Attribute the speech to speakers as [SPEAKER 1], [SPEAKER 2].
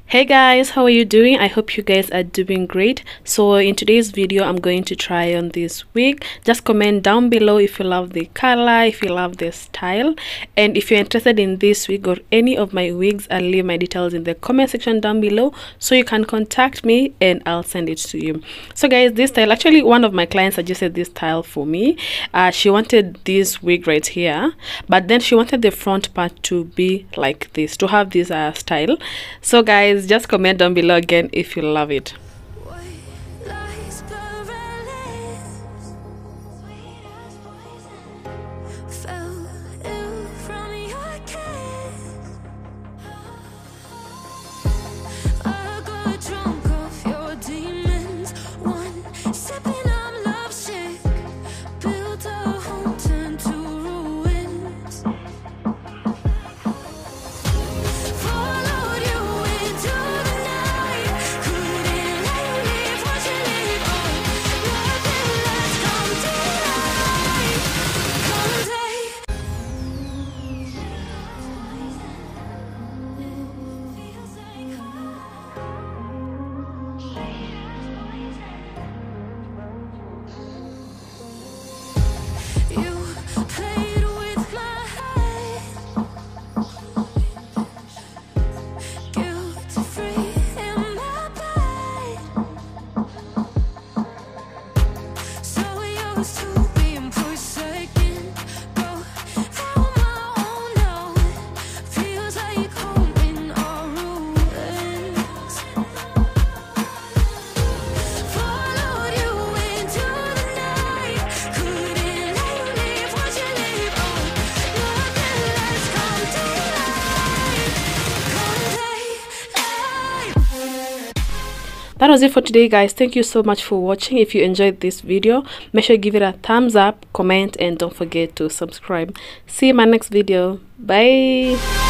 [SPEAKER 1] Hey guys, how are you doing? I hope you guys are doing great. So in today's video I'm going to try on this wig. Just comment down below if you love the color, if you love the style, and if you're interested in this wig or any of my wigs, I'll leave my details in the comment section down below so you can contact me and I'll send it to you. So guys, this style, actually one of my clients suggested this style for me. She wanted this wig right here, but then she wanted the front part to be like this, to have this style. So guys, just comment down below again if you love it. That was it for today guys. Thank you so much for watching. If you enjoyed this video, make sure you give it a thumbs up, comment, and don't forget to subscribe. See you in my next video. Bye.